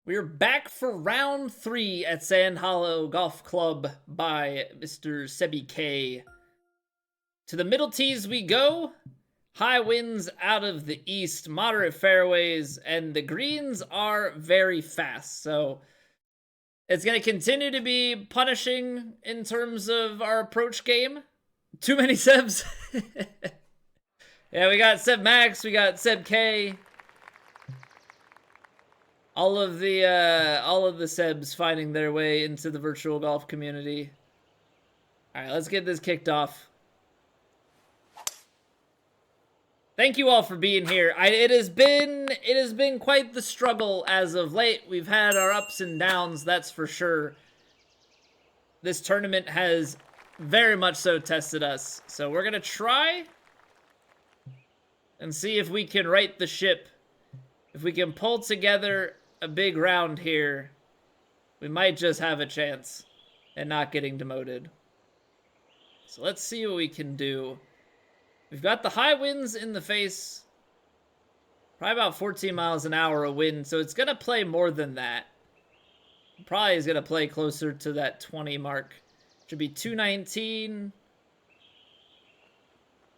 We're back for round 3 at Sand Hollow Golf Club by Mr. Sebi K. To the middle tees we go. High winds out of the east, moderate fairways, and the greens are very fast. So it's going to continue to be punishing in terms of our approach game. Too many Sebs. Yeah, we got Seb Max, we got Seb K. All of the Sebs finding their way into the virtual golf community. All right, let's get this kicked off. Thank you all for being here. It has been quite the struggle as of late. We've had our ups and downs, that's for sure. This tournament has very much so tested us. So we're gonna try and see if we can right the ship. If we can pull together a big round here, we might just have a chance at not getting demoted. So let's see what we can do. We've got the high winds in the face. Probably about 14 miles an hour a wind, so it's going to play more than that. Probably is going to play closer to that 20 mark. Should be 219.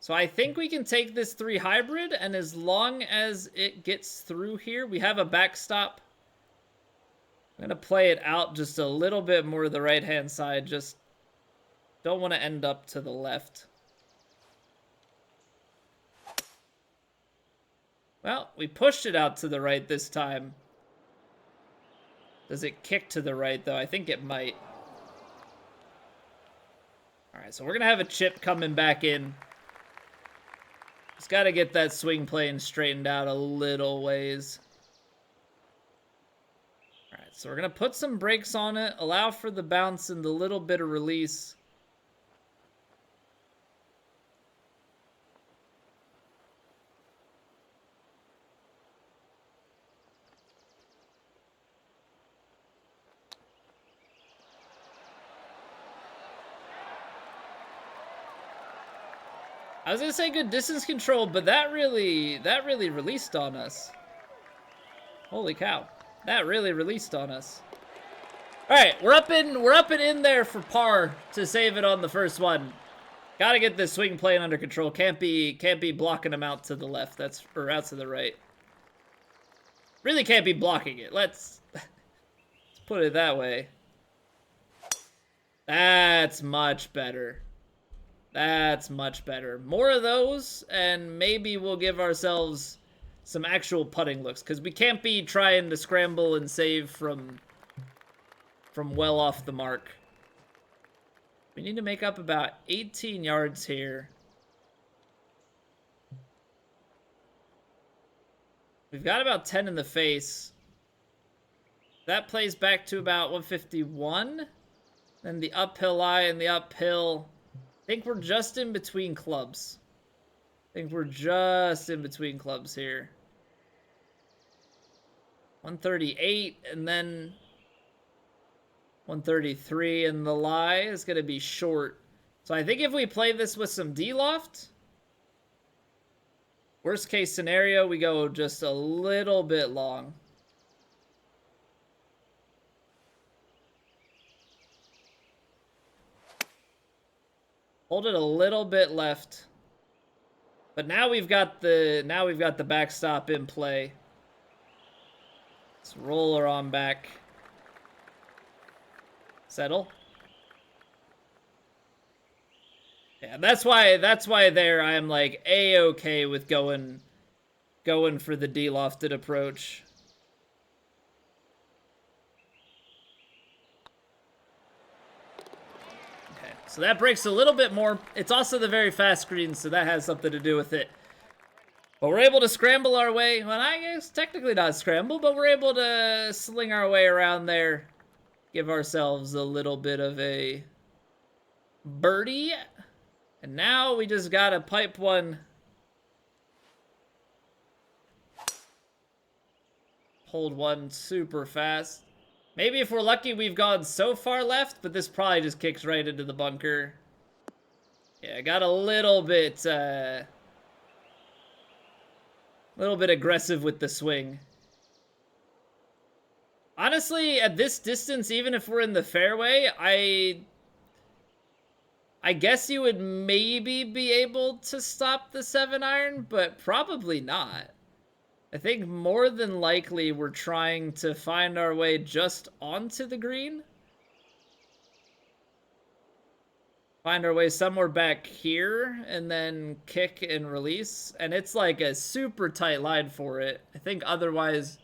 So I think we can take this 3 hybrid, and as long as it gets through here, we have a backstop. I'm going to play it out just a little bit more to the right-hand side. Just don't want to end up to the left. Well, we pushed it out to the right this time. Does it kick to the right, though? I think it might. All right, so we're going to have a chip coming back in. Just got to get that swing plane straightened out a little ways. All right, so we're going to put some brakes on it, allow for the bounce and the little bit of release. I was gonna say good distance control, but that really released on us. Holy cow. That really released on us. Alright, we're up and in there for par to save it on the first one. Gotta get this swing plane under control. Can't be blocking them out to the left. Or out to the right. Really can't be blocking it. Let's put it that way. That's much better. That's much better. More of those, and maybe we'll give ourselves some actual putting looks, because we can't be trying to scramble and save from well off the mark. We need to make up about 18 yards here. We've got about 10 in the face. That plays back to about 151. Then the uphill lie and the uphill. I think we're just in between clubs. Here. 138 and then 133, and the lie is going to be short. So I think if we play this with some D-loft, worst case scenario, we go just a little bit long. Hold it a little bit left. But now we've got the backstop in play. Let's roll her on back. Settle. Yeah, that's why there I'm like A-okay with going for the D-lofted approach. So that breaks a little bit more. It's also the very fast green, so that has something to do with it. But we're able to scramble our way. Well, I guess technically not scramble, but we're able to sling our way around there. Give ourselves a little bit of a birdie. And now we just gotta pipe one. Hold one super fast. Maybe if we're lucky, we've gone so far left, but this probably just kicks right into the bunker. Yeah, I got a little bit aggressive with the swing. Honestly, at this distance, even if we're in the fairway, I guess you would maybe be able to stop the 7-iron, but probably not. I think more than likely we're trying to find our way just onto the green. Find our way somewhere back here and then kick and release. And it's like a super tight line for it. I think otherwise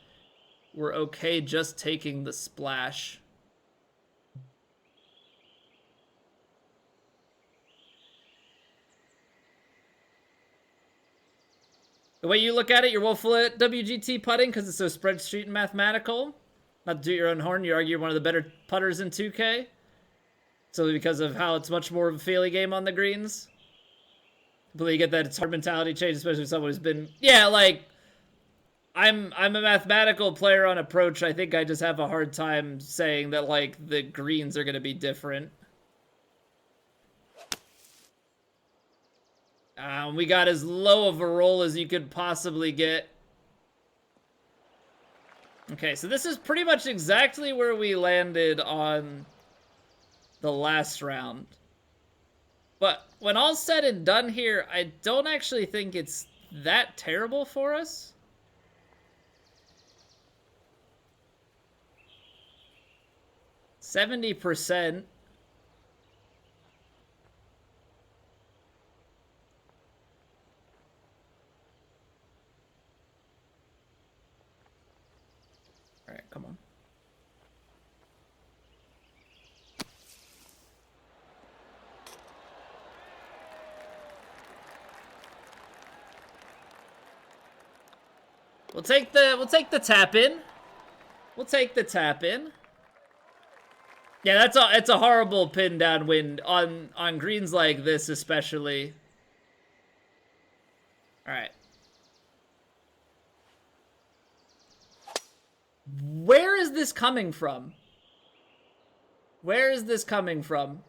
we're okay just taking the splash. The way you look at it, you're woeful at WGT putting because it's so spreadsheet and mathematical. Not to do your own horn, you argue you're one of the better putters in 2K. Simply because of how it's much more of a feely game on the greens. Completely get that it's hard mentality change, especially with someone who's been... Yeah, like... I'm a mathematical player on approach. I think I just have a hard time saying that, like, the greens are going to be different. We got as low of a roll as you could possibly get. Okay, so this is pretty much exactly where we landed on the last round. But when all's said and done here, I don't actually think it's that terrible for us. %70. All right, come on. We'll take the tap in. We'll take the tap in. Yeah, it's a horrible pin downwind on greens like this especially. All right. Where is this coming from? Where is this coming from?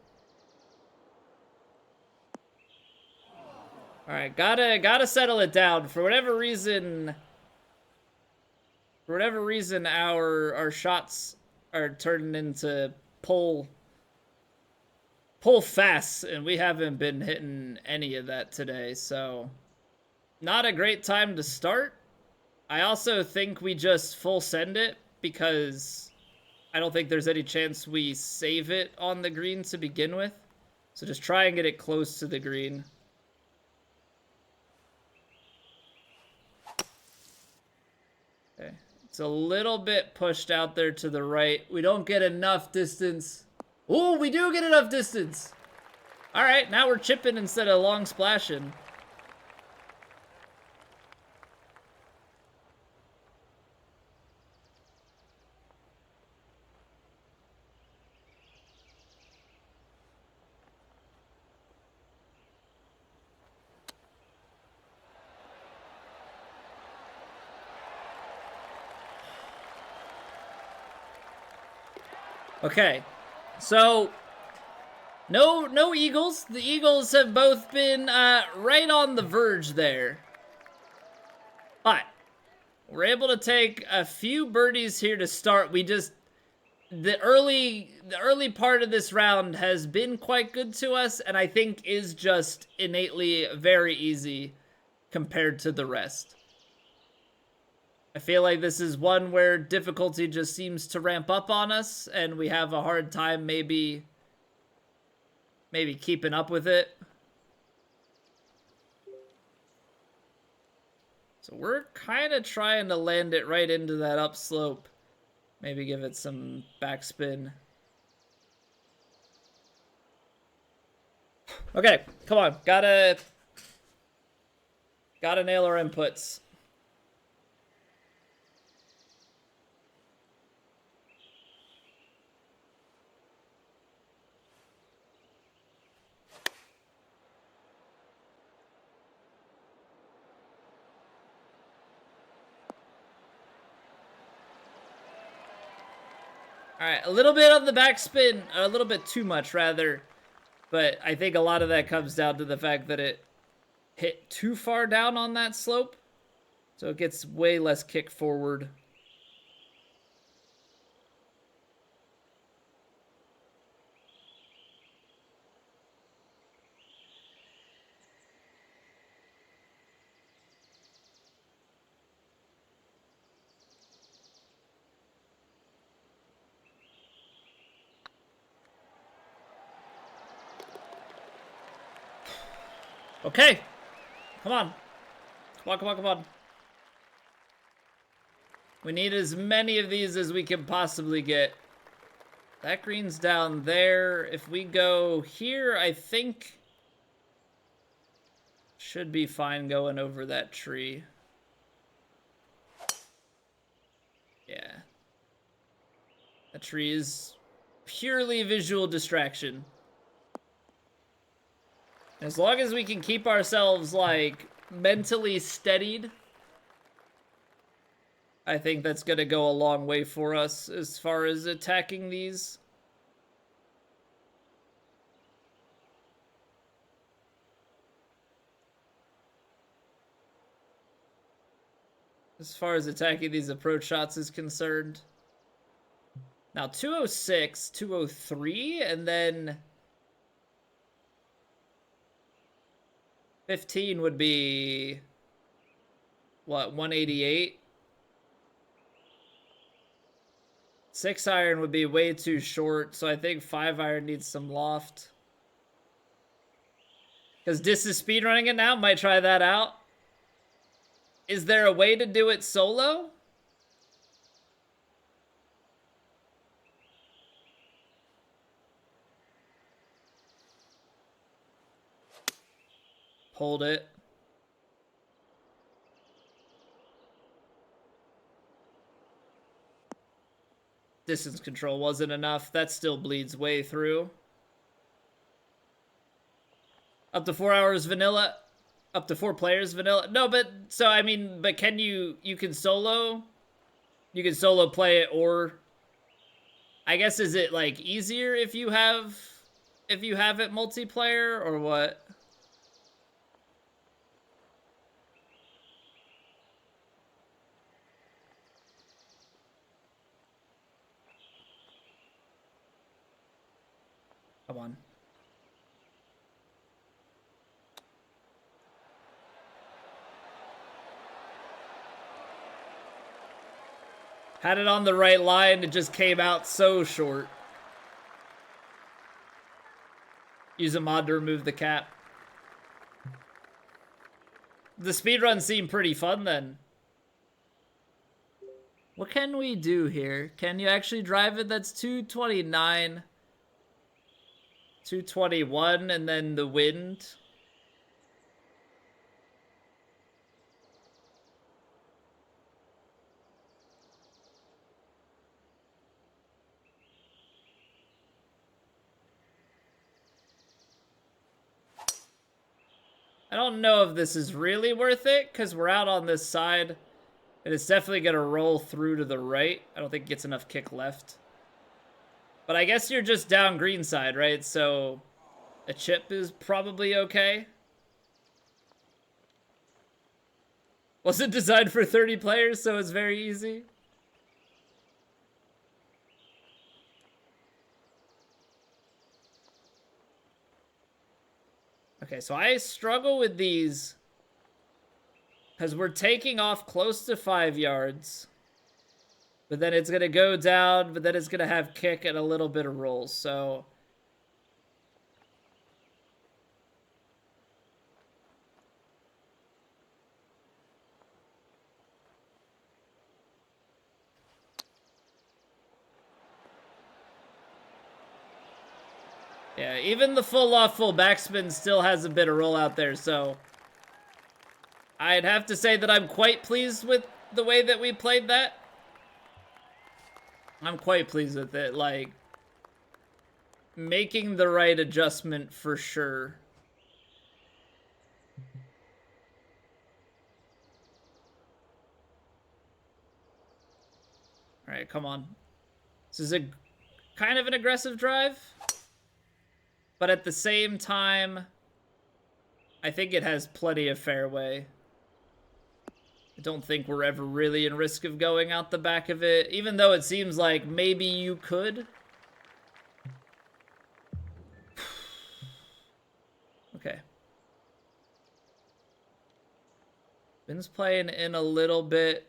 All right, gotta settle it down. For whatever reason, our shots are turning into pull fast, and we haven't been hitting any of that today. So, not a great time to start. I also think we just full send it because I don't think there's any chance we save it on the green to begin with. So just try and get it close to the green. Okay. It's a little bit pushed out there to the right. We don't get enough distance. Ooh, we do get enough distance. All right, now we're chipping instead of long splashing. Okay, so no eagles. The eagles have both been right on the verge there, but we're able to take a few birdies here to start. We just the early part of this round has been quite good to us, and I think is just innately very easy compared to the rest. I feel like this is one where difficulty just seems to ramp up on us, and we have a hard time maybe keeping up with it. So we're kind of trying to land it right into that upslope. Maybe give it some backspin. Okay, come on. Gotta nail our inputs. All right, a little bit on the backspin, a little bit too much rather, but I think a lot of that comes down to the fact that it hit too far down on that slope, so it gets way less kick forward. Okay. Come on. Come on, come on, come on. We need as many of these as we can possibly get. That green's down there. If we go here, I think should be fine going over that tree. Yeah. That tree is purely visual distraction. As long as we can keep ourselves, like, mentally steadied, I think that's gonna go a long way for us as far as attacking these. As far as attacking these approach shots is concerned. Now, 206, 203, and then 15 would be, what, 188? 6 iron would be way too short, so I think 5 iron needs some loft. Because Dis is speedrunning it now, might try that out. Is there a way to do it solo? Hold it. Distance control wasn't enough. That still bleeds way through. Up to 4 hours vanilla. Up to 4 players vanilla. No, but so I mean, but can you can solo? You can solo play it, or I guess is it like easier if you have it multiplayer or what? Come on. Had it on the right line, it just came out so short. Use a mod to remove the cap. The speedrun seemed pretty fun then. What can we do here? Can you actually drive it? That's 229. 221, and then the wind. I don't know if this is really worth it, because we're out on this side. And it's definitely going to roll through to the right. I don't think it gets enough kick left. But I guess you're just down green side, right? So a chip is probably okay. Wasn't designed for 30 players, so it's very easy. Okay, so I struggle with these because we're taking off close to 5 yards. But then it's going to go down, but then it's going to have kick and a little bit of roll, so... Yeah, even the full off, full backspin still has a bit of roll out there, so... I'd have to say that I'm quite pleased with the way that we played that. I'm quite pleased with it, like... Making the right adjustment for sure. Alright, come on. This is a kind of an aggressive drive. But at the same time, I think it has plenty of fairway. I don't think we're ever really in risk of going out the back of it, even though it seems like maybe you could. Okay. Ben's playing in a little bit.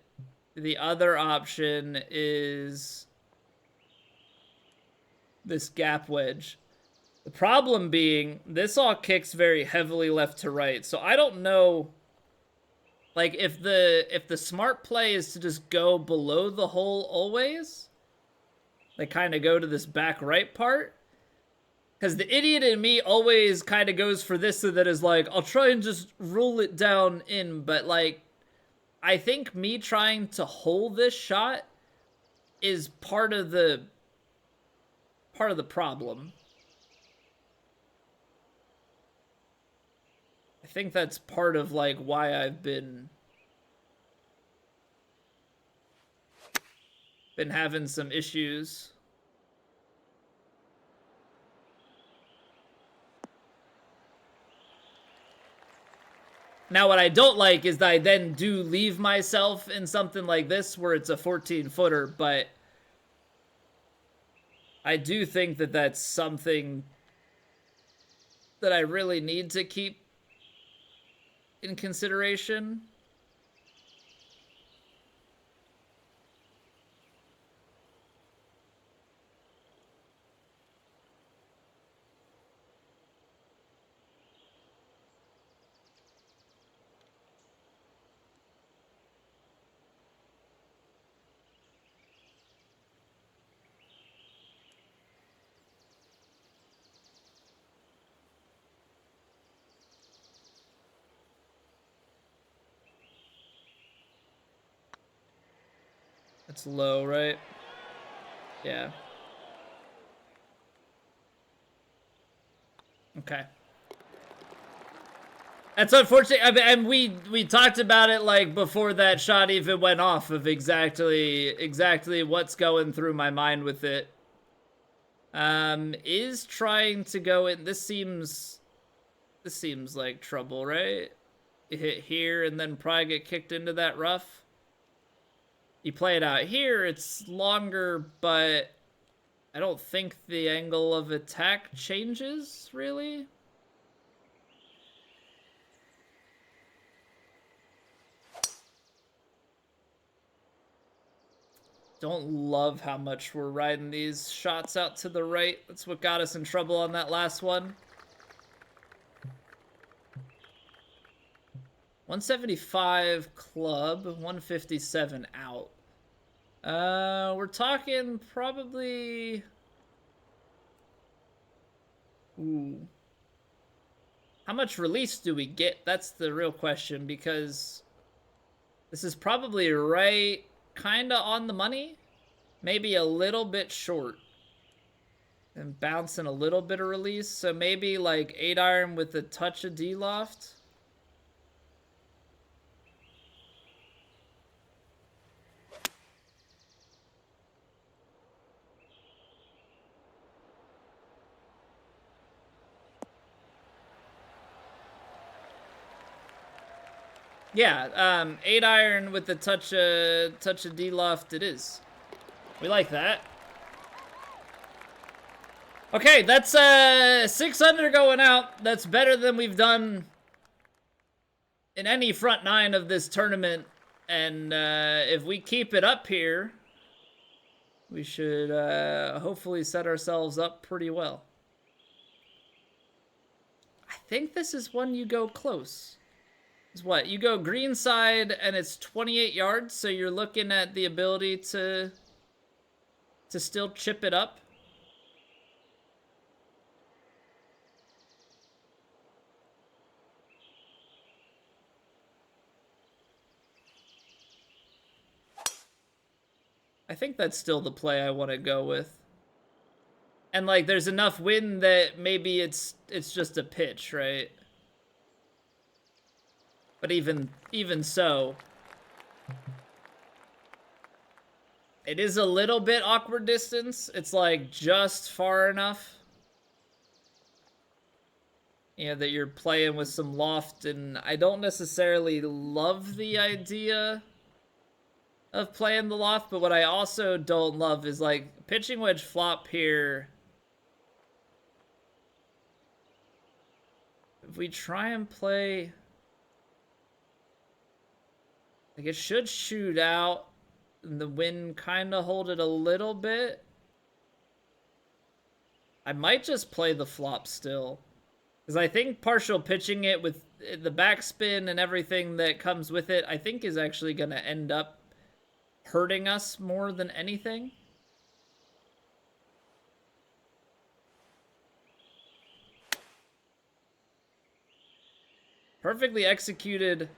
The other option is this gap wedge. The problem being, this all kicks very heavily left to right, so I don't know. Like, if the smart play is to just go below the hole always, they kind of go to this back right part. Because the idiot in me always kind of goes for this, so that is like, I'll try and just roll it down in, but like, I think me trying to hold this shot is part of the problem. I think that's part of like why I've been having some issues. Now, what I don't like is that I then do leave myself in something like this where it's a 14-footer, but I do think that that's something that I really need to keep in consideration. It's low, right? Yeah. Okay. That's unfortunate. I mean, and we talked about it like before that shot even went off, of exactly what's going through my mind with it. Is trying to go in. This seems like trouble, right? You hit here and then probably get kicked into that rough. You play it out here, it's longer, but I don't think the angle of attack changes, really. Don't love how much we're riding these shots out to the right. That's what got us in trouble on that last one. 175 club, 157 out. We're talking probably... Ooh. How much release do we get? That's the real question, because this is probably right kind of on the money. Maybe a little bit short. And bouncing a little bit of release. So maybe like 8-iron with a touch of D-loft. Yeah, 8-iron with a touch of D-loft it is. We like that. Okay, that's 6 under going out. That's better than we've done in any front nine of this tournament. And if we keep it up here, we should hopefully set ourselves up pretty well. I think this is one you go close. Is what? You go green side and it's 28 yards, so you're looking at the ability to still chip it up. I think that's still the play I want to go with. And like there's enough wind that maybe it's just a pitch, right? But even so, it is a little bit awkward distance. It's like just far enough. You know, that you're playing with some loft, and I don't necessarily love the idea of playing the loft, but what I also don't love is like pitching wedge flop here. If we try and play, like it should shoot out and the wind kind of hold it a little bit. I might just play the flop still. Because I think partial pitching it with the backspin and everything that comes with it, I think is actually going to end up hurting us more than anything. Perfectly executed.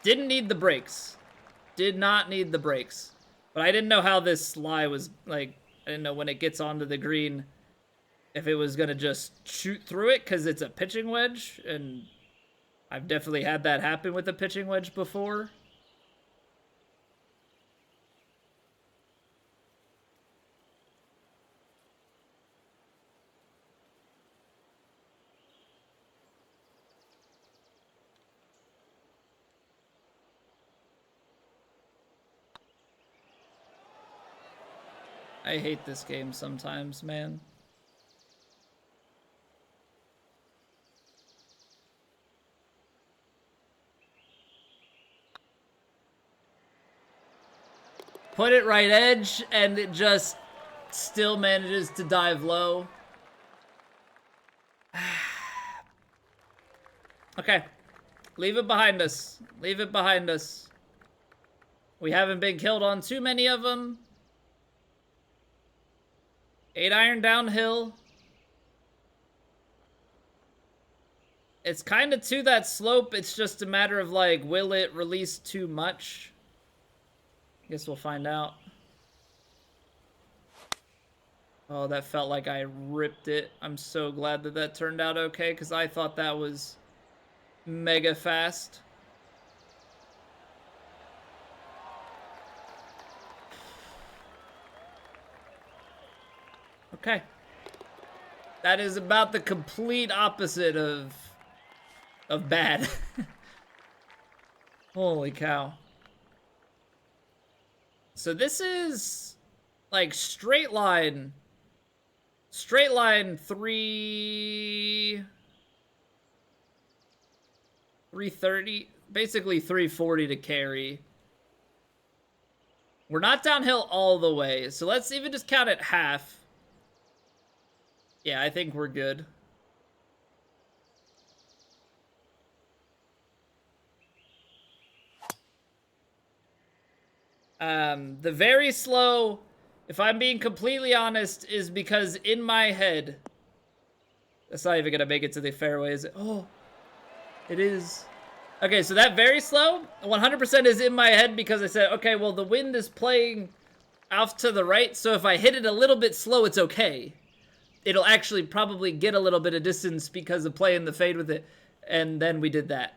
Didn't need the brakes. Did not need the brakes. But I didn't know how this lie was, like, I didn't know when it gets onto the green if it was going to just shoot through it because it's a pitching wedge. And I've definitely had that happen with a pitching wedge before. I hate this game sometimes, man. Put it right edge, and it just still manages to dive low. Okay. Leave it behind us. Leave it behind us. We haven't been killed on too many of them. 8-iron downhill. It's kind of to that slope. It's just a matter of, like, will it release too much? Guess we'll find out. Oh, that felt like I ripped it. I'm so glad that that turned out okay, because I thought that was mega fast. Okay. That is about the complete opposite of bad. Holy cow. So this is like straight line 330, basically 340 to carry. We're not downhill all the way, so let's even just count it half. Yeah, I think we're good. The very slow, if I'm being completely honest, is because in my head, that's not even gonna make it to the fairway, is it? Oh, it is. Okay, so that very slow, 100% is in my head because I said, okay, well, the wind is playing off to the right, so if I hit it a little bit slow, it's okay. It'll actually probably get a little bit of distance because of playing the fade with it, and then we did that.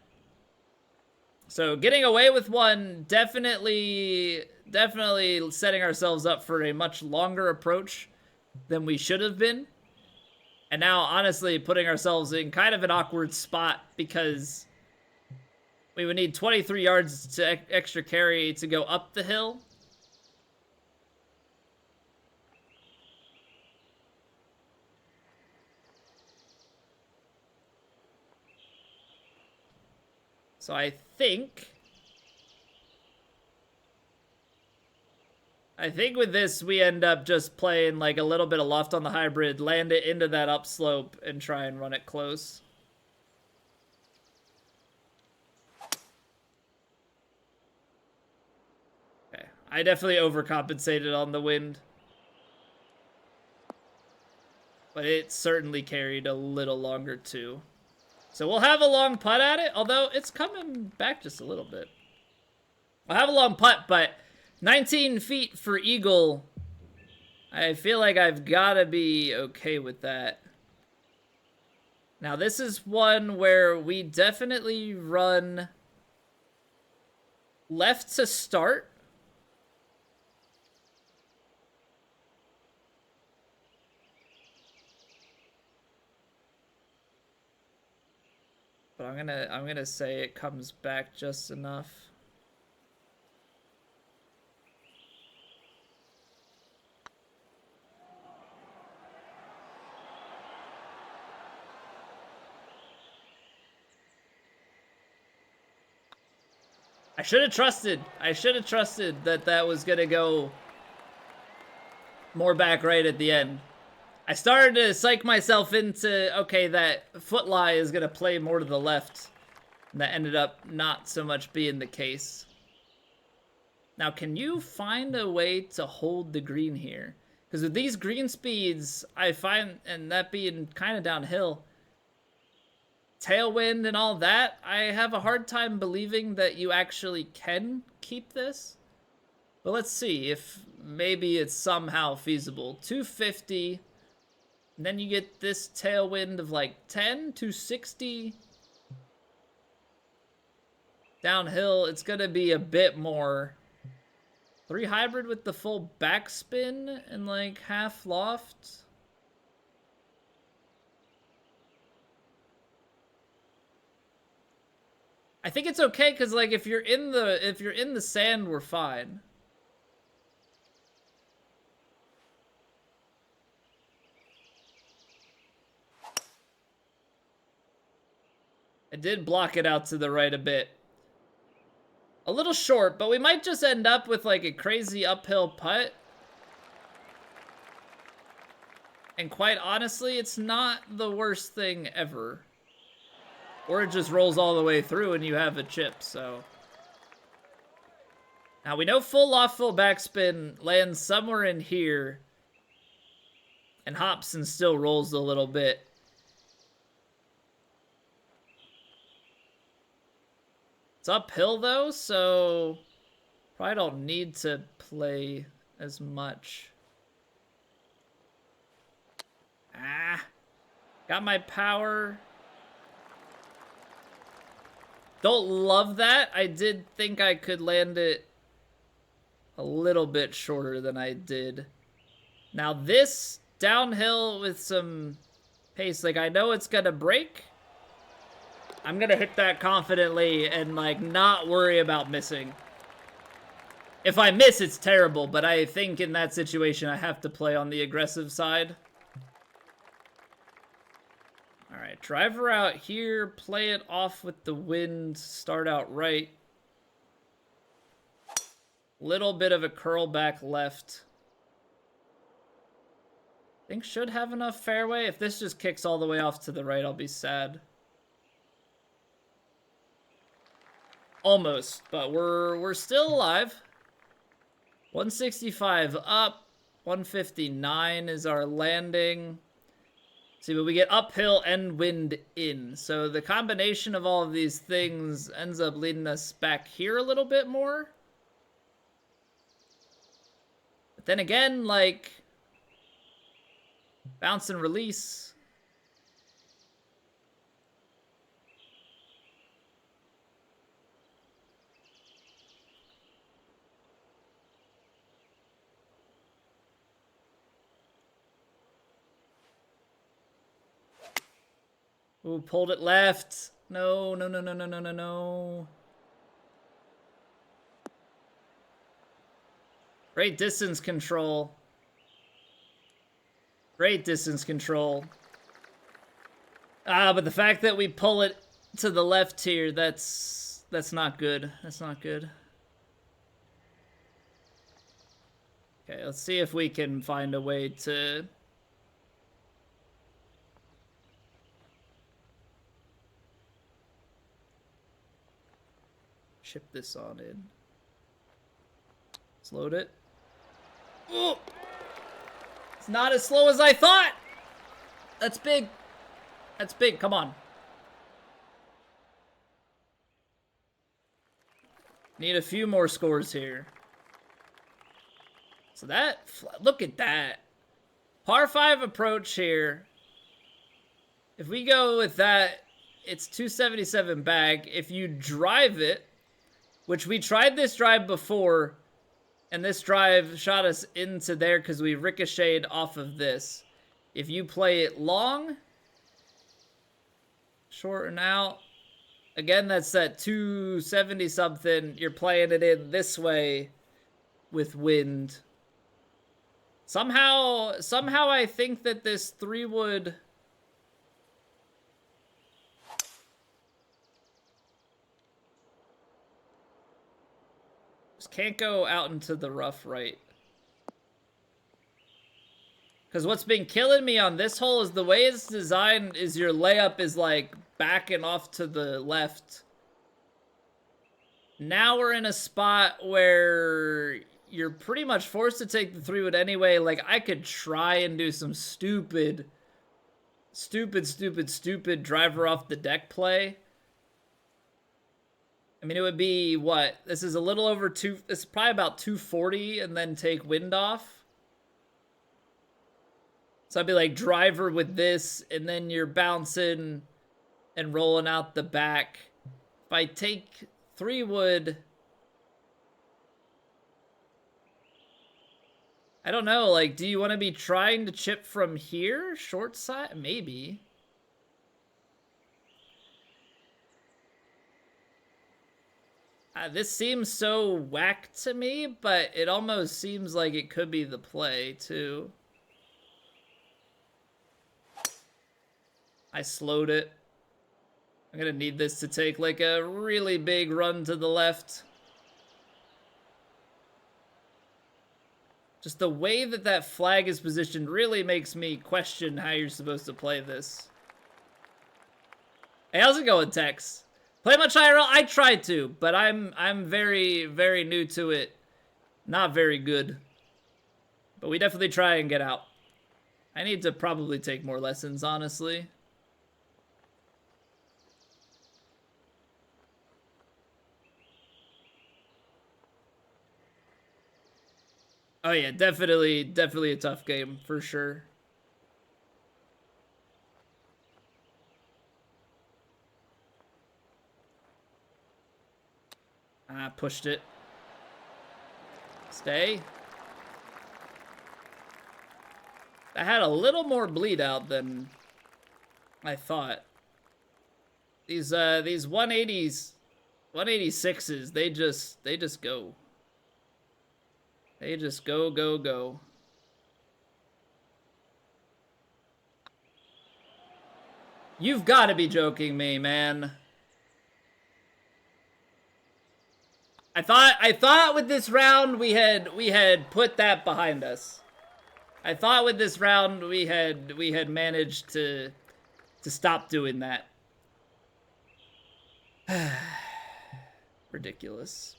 So getting away with one, definitely setting ourselves up for a much longer approach than we should have been. And now, honestly, putting ourselves in kind of an awkward spot because we would need 23 yards to extra carry to go up the hill. So I think with this, we end up just playing like a little bit of loft on the hybrid, land it into that upslope, and try and run it close. Okay, I definitely overcompensated on the wind. But it certainly carried a little longer too. So we'll have a long putt at it, although it's coming back just a little bit. I'll have a long putt, but 19 feet for eagle. I feel like I've got to be okay with that. Now, this is one where we definitely run left to start. But I'm gonna say it comes back just enough. I should have trusted. I should have trusted that that was gonna go more back right at the end. I started to psych myself into, okay, that foot lie is going to play more to the left. And that ended up not so much being the case. Now, can you find a way to hold the green here? Because with these green speeds, I find, and that being kind of downhill, tailwind and all that, I have a hard time believing that you actually can keep this. But let's see if maybe it's somehow feasible. 250, and then you get this tailwind of like 10, 260. Downhill, it's gonna be a bit more. 3 hybrid with the full backspin and like half loft. I think it's okay because like if you're in the sand, we're fine. I did block it out to the right a bit. A little short, but we might just end up with like a crazy uphill putt. And quite honestly, it's not the worst thing ever. Or it just rolls all the way through and you have a chip, so. Now we know full loft, full backspin lands somewhere in here. And hops and still rolls a little bit. It's uphill though, so probably don't need to play as much. Ah, got my power. Don't love that. I did think I could land it a little bit shorter than I did. Now this downhill with some pace, like I know it's gonna break. I'm gonna hit that confidently and like not worry about missing. If I miss, it's terrible, but I think in that situation I have to play on the aggressive side. All right, driver out here, play it off with the wind, start out right. Little bit of a curl back left. Think should have enough fairway. If this just kicks all the way off to the right, I'll be sad. Almost, but we're still alive. 165 up, 159 is our landing. See, but we get uphill and wind in. So the combination of all of these things ends up leading us back here a little bit more. But then again, like, bounce and release. Ooh, pulled it left. No, no, no, no, no, no, no, no. Great distance control. Great distance control. Ah, but the fact that we pull it to the left here, that's not good. That's not good. Okay, let's see if we can find a way to... chip this on in. Let's load it. Ooh! It's not as slow as I thought! That's big. That's big, come on. Need a few more scores here. So that, look at that. Par 5 approach here. If we go with that, it's 277 back. If you drive it, which we tried this drive before, and this drive shot us into there because we ricocheted off of this. If you play it long, short and out, again, that's that 270 something. You're playing it in this way with wind. Somehow I think that this 3-wood... just can't go out into the rough right. Because what's been killing me on this hole is the way it's designed is your layup is like backing off to the left. Now we're in a spot where you're pretty much forced to take the 3-wood anyway. Like, I could try and do some stupid driver off the deck play. I mean, it would be, what? This is a little over this is probably about 240 and then take wind off. So I'd be like driver with this, and then you're bouncing and rolling out the back. If I take 3-wood, I don't know, like, do you want to be trying to chip from here? Short side? Maybe. This seems so whack to me, but it almost seems like it could be the play, too. I slowed it. I'm gonna need this to take like a really big run to the left. Just the way that that flag is positioned really makes me question how you're supposed to play this. Hey, how's it going, Tex? Play much IRL? I tried to, but I'm very, very new to it. Not very good. But we definitely try and get out. I need to probably take more lessons, honestly. Oh yeah, definitely a tough game, for sure. I pushed it. Stay. I had a little more bleed out than I thought. These 180s, 186s, they just go. They just go, go, go. You've got to be joking me, man. I thought with this round we had put that behind us. I thought with this round we had managed to stop doing that. Ridiculous.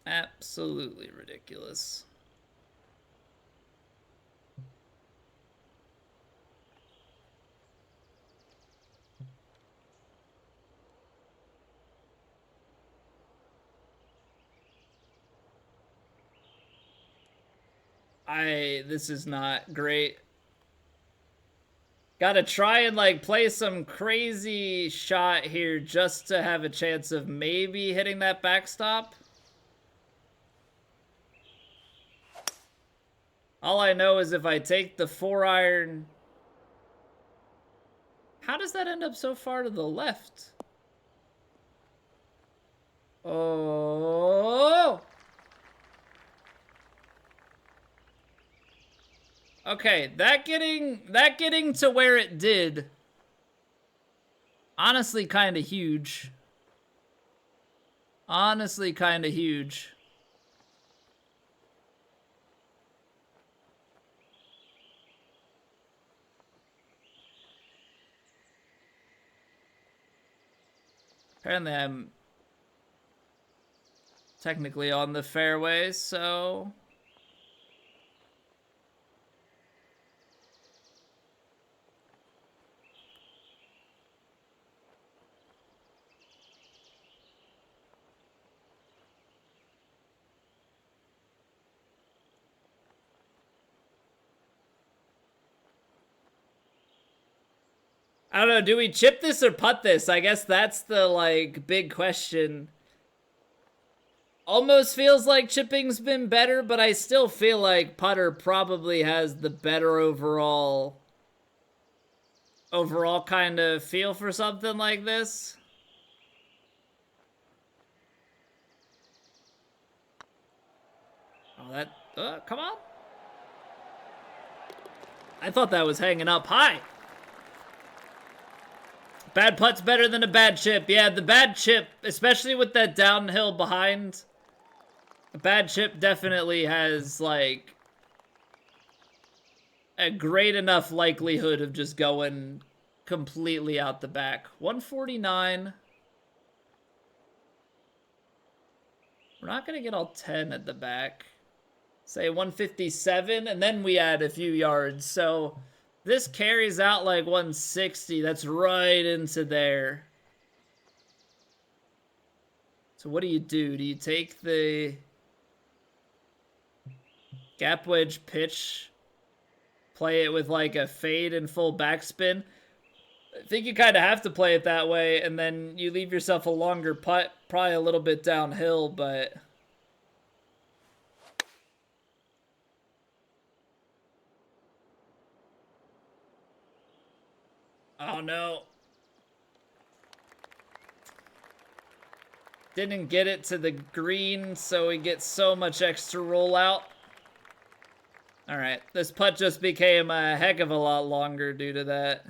Absolutely ridiculous. This is not great. Gotta try and like play some crazy shot here just to have a chance of maybe hitting that backstop. All I know is if I take the 4-iron... How does that end up so far to the left? Oh! Okay, that getting to where it did, honestly kind of huge. Honestly kind of huge. Apparently I'm technically on the fairway, so... I don't know, do we chip this or putt this? I guess that's the, like, big question. Almost feels like chipping's been better, but I still feel like putter probably has the better overall kind of feel for something like this. Oh, that, come on. I thought that was hanging up high. Bad putt's better than a bad chip. Yeah, the bad chip, especially with that downhill behind. A bad chip definitely has, like, a great enough likelihood of just going completely out the back. 149. We're not going to get all 10 at the back. Say 157, and then we add a few yards. So this carries out like 160. That's right into there. So what do? Do you take the gap wedge pitch, play it with like a fade and full backspin? I think you kind of have to play it that way, and then you leave yourself a longer putt, probably a little bit downhill, but... Oh, no. Didn't get it to the green, so we get so much extra rollout. All right, this putt just became a heck of a lot longer due to that.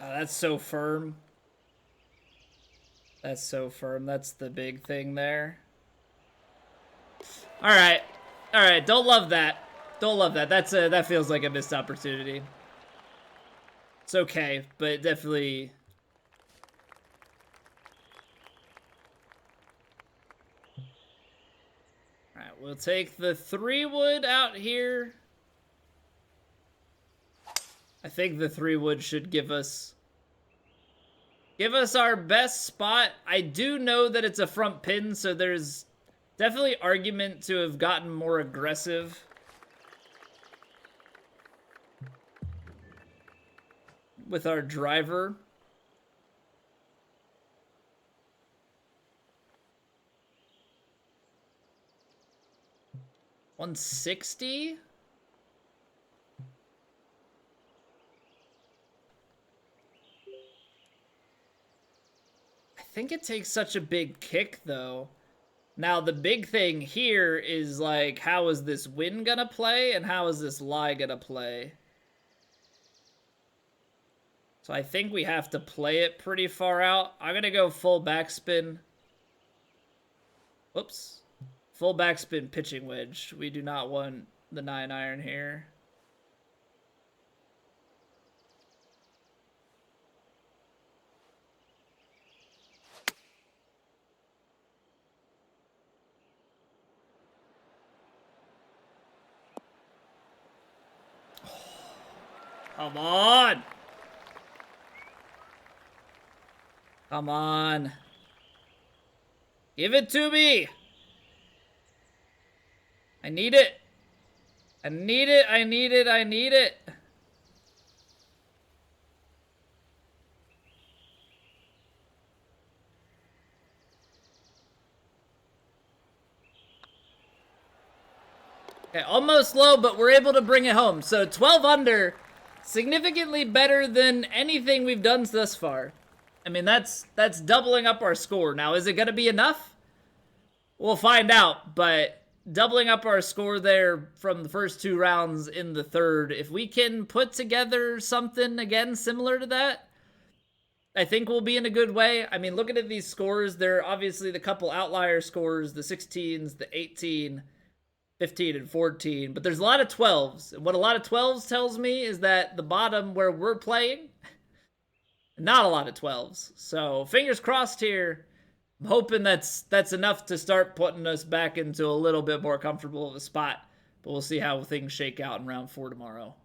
Oh, that's so firm. That's so firm. That's the big thing there. All right. All right. Don't love that. Don't love that. That feels like a missed opportunity. It's okay, but definitely... All right, we'll take the 3-wood out here. I think the 3-wood should give us our best spot. I do know that it's a front pin, so there's definitely argument to have gotten more aggressive. With our driver. $160? I think it takes such a big kick, though. Now, the big thing here is, like, how is this wind gonna play, and how is this lie gonna play? So I think we have to play it pretty far out. I'm gonna go full backspin. Whoops. Full backspin pitching wedge. We do not want the 9-iron here. Come on! Come on. Give it to me! I need it! I need it, I need it, I need it! Okay, almost low, but we're able to bring it home. So 12 under, significantly better than anything we've done thus far. I mean, that's doubling up our score. Now, is it going to be enough? We'll find out, but doubling up our score there from the first 2 rounds in the third, if we can put together something, again, similar to that, I think we'll be in a good way. I mean, looking at these scores, they're obviously the couple outlier scores, the 16s, the 18, 15, and 14, but there's a lot of 12s. And what a lot of 12s tells me is that the bottom where we're playing, not a lot of 12s. So fingers crossed here. I'm hoping that's enough to start putting us back into a little bit more comfortable of a spot, but we'll see how things shake out in round 4 tomorrow.